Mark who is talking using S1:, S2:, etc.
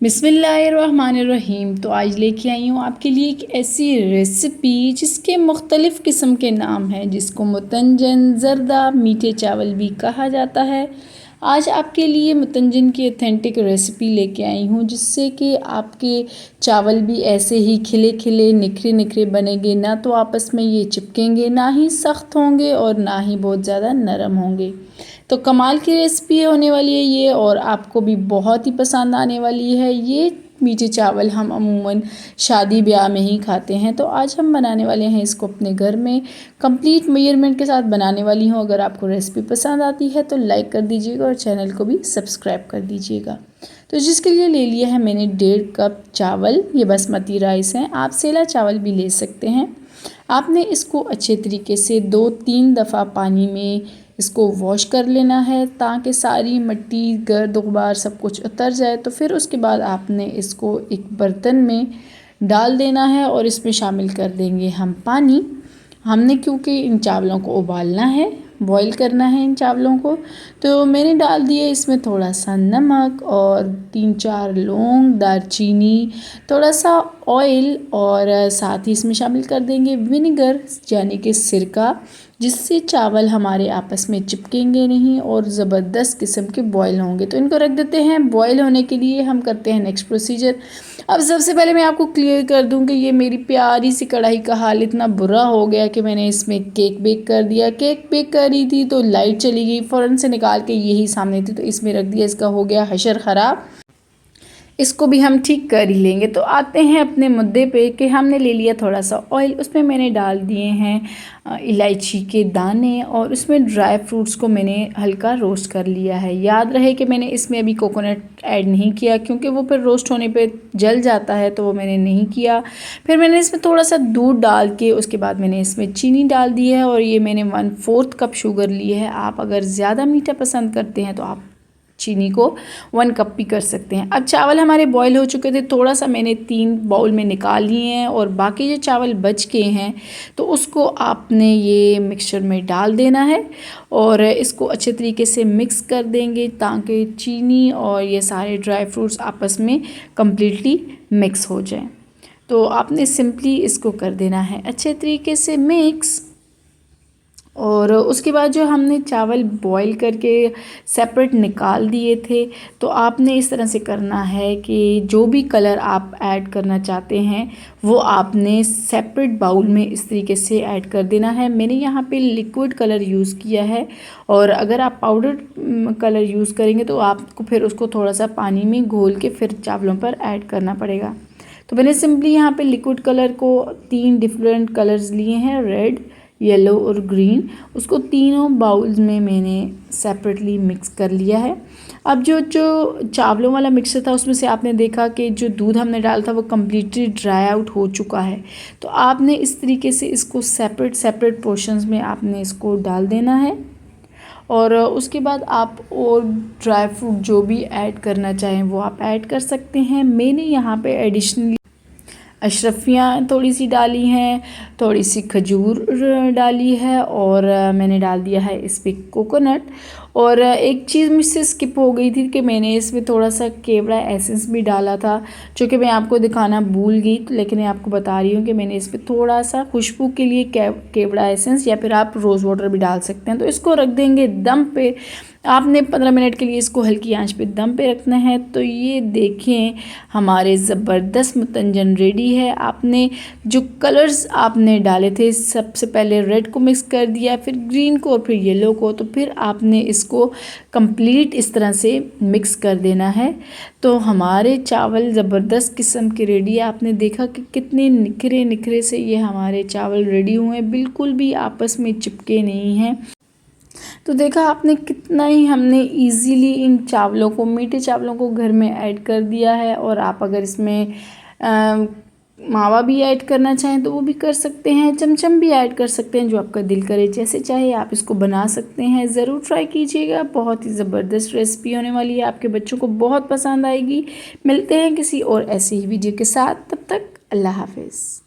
S1: बिस्मिल्लाहिर्रहमानिर्रहीम। तो आज लेके आई हूँ आपके लिए एक ऐसी रेसिपी जिसके मुख्तलिफ़ किस्म के नाम हैं, जिसको मुतंजन, ज़र्दा, मीठे चावल भी कहा जाता है। आज आपके लिए मुतंजन की ऑथेंटिक रेसिपी लेके आई हूँ, जिससे कि आपके चावल भी ऐसे ही खिले खिले निखरे निखरे बनेंगे। ना तो आपस में ये चिपकेंगे, ना ही सख्त होंगे और ना ही बहुत ज़्यादा नरम होंगे। तो कमाल की रेसिपी होने वाली है ये, और आपको भी बहुत ही पसंद आने वाली है। ये मीठे चावल हम अमूमन शादी ब्याह में ही खाते हैं, तो आज हम बनाने वाले हैं इसको अपने घर में। कंप्लीट मेजरमेंट के साथ बनाने वाली हूँ। अगर आपको रेसिपी पसंद आती है तो लाइक कर दीजिएगा और चैनल को भी सब्सक्राइब कर दीजिएगा। तो जिसके लिए ले लिया है मैंने 1.5 कप चावल। ये बासमती राइस हैं, आप सेला चावल भी ले सकते हैं। आपने इसको अच्छे तरीके से 2-3 दफ़ा पानी में इसको वॉश कर लेना है, ताकि सारी मिट्टी, गर्द, गुबार सब कुछ उतर जाए। तो फिर उसके बाद आपने इसको एक बर्तन में डाल देना है और इसमें शामिल कर देंगे हम पानी। हमने क्योंकि इन चावलों को उबालना है, बॉईल करना है इन चावलों को, तो मैंने डाल दिया इसमें थोड़ा सा नमक और 3-4 लौंग, दालचीनी, थोड़ा सा ऑयल, और साथ ही इसमें शामिल कर देंगे विनेगर यानी कि सिरका, जिससे चावल हमारे आपस में चिपकेंगे नहीं और ज़बरदस्त किस्म के बॉयल होंगे। तो इनको रख देते हैं बॉयल होने के लिए। हम करते हैं नेक्स्ट प्रोसीजर। अब सबसे पहले मैं आपको क्लियर कर दूं कि ये मेरी प्यारी सी कढ़ाई का हाल इतना बुरा हो गया कि मैंने इसमें केक बेक कर दिया। केक बेक कर रही थी तो लाइट चली गई, फ़ौरन से निकाल के यही सामने थी तो इसमें रख दिया। इसका हो गया हशर ख़राब, इसको भी हम ठीक कर ही लेंगे। तो आते हैं अपने मुद्दे पे कि हमने ले लिया थोड़ा सा ऑयल, उसमें मैंने डाल दिए हैं इलायची के दाने, और उसमें ड्राई फ्रूट्स को मैंने हल्का रोस्ट कर लिया है। याद रहे कि मैंने इसमें अभी कोकोनट ऐड नहीं किया, क्योंकि वो फिर रोस्ट होने पे जल जाता है, तो वो मैंने नहीं किया। फिर मैंने इसमें थोड़ा सा दूध डाल के उसके बाद मैंने इसमें चीनी डाल दी है, और ये मैंने 1/4 कप शुगर ली है। आप अगर ज़्यादा मीठा पसंद करते हैं तो आप चीनी को 1 कप भी कर सकते हैं। अब चावल हमारे बॉईल हो चुके थे, थोड़ा सा मैंने 3 बाउल में निकाल लिए हैं, और बाकी जो चावल बच गए हैं तो उसको आपने ये मिक्सचर में डाल देना है और इसको अच्छे तरीके से मिक्स कर देंगे, ताकि चीनी और ये सारे ड्राई फ्रूट्स आपस में कम्प्लीटली मिक्स हो जाएं। तो आपने सिंपली इसको कर देना है अच्छे तरीके से मिक्स। और उसके बाद जो हमने चावल बॉईल करके सेपरेट निकाल दिए थे, तो आपने इस तरह से करना है कि जो भी कलर आप ऐड करना चाहते हैं वो आपने सेपरेट बाउल में इस तरीके से ऐड कर देना है। मैंने यहाँ पे लिक्विड कलर यूज़ किया है, और अगर आप पाउडर कलर यूज़ करेंगे तो आपको फिर उसको थोड़ा सा पानी में घोल के फिर चावलों पर ऐड करना पड़ेगा। तो मैंने सिंपली यहाँ पे लिक्विड कलर को 3 डिफरेंट कलर्स लिए हैं, रेड, येलो और ग्रीन। उसको तीनों बाउल्स में मैंने सेपरेटली मिक्स कर लिया है। अब जो चावलों वाला मिक्सर था उसमें से आपने देखा कि जो दूध हमने डाला था वो कम्प्लीटली ड्राई आउट हो चुका है। तो आपने इस तरीके से इसको सेपरेट पोर्शंस में आपने इसको डाल देना है, और उसके बाद आप और ड्राई फ्रूट जो भी ऐड करना चाहें वो आप ऐड कर सकते हैं। मैंने यहाँ पे एडिशनली अशरफियाँ थोड़ी सी डाली हैं, थोड़ी सी खजूर डाली है, और मैंने डाल दिया है इस पर कोकोनट। और एक चीज़ मुझसे स्किप हो गई थी कि मैंने इसमें थोड़ा सा केवड़ा एसेंस भी डाला था, जो कि मैं आपको दिखाना भूल गई। लेकिन मैं आपको बता रही हूँ कि मैंने इस पर थोड़ा सा खुशबू के लिए केवड़ा एसेंस या फिर आप रोज़ वाटर भी डाल सकते हैं। तो इसको रख देंगे दम पे। आपने 15 मिनट के लिए इसको हल्की आंच पे दम पे रखना है। तो ये देखें हमारे ज़बरदस्त मुतंजन रेडी है। आपने जो कलर्स आपने डाले थे, सबसे पहले रेड को मिक्स कर दिया, फिर ग्रीन को और फिर येलो को, तो फिर आपने इसको कंप्लीट इस तरह से मिक्स कर देना है। तो हमारे चावल ज़बरदस्त किस्म के रेडी है। आपने देखा कि कितने निखरे निखरे से ये हमारे चावल रेडी हुए हैं, बिल्कुल भी आपस में चिपके नहीं हैं। तो देखा आपने कितना ही हमने इजीली इन चावलों को, मीठे चावलों को घर में ऐड कर दिया है। और आप अगर इसमें मावा भी ऐड करना चाहें तो वो भी कर सकते हैं, चमचम भी ऐड कर सकते हैं, जो आपका दिल करे, जैसे चाहे आप इसको बना सकते हैं। ज़रूर ट्राई कीजिएगा, बहुत ही ज़बरदस्त रेसिपी होने वाली है, आपके बच्चों को बहुत पसंद आएगी। मिलते हैं किसी और ऐसी ही वीडियो के साथ, तब तक अल्लाह हाफिज़।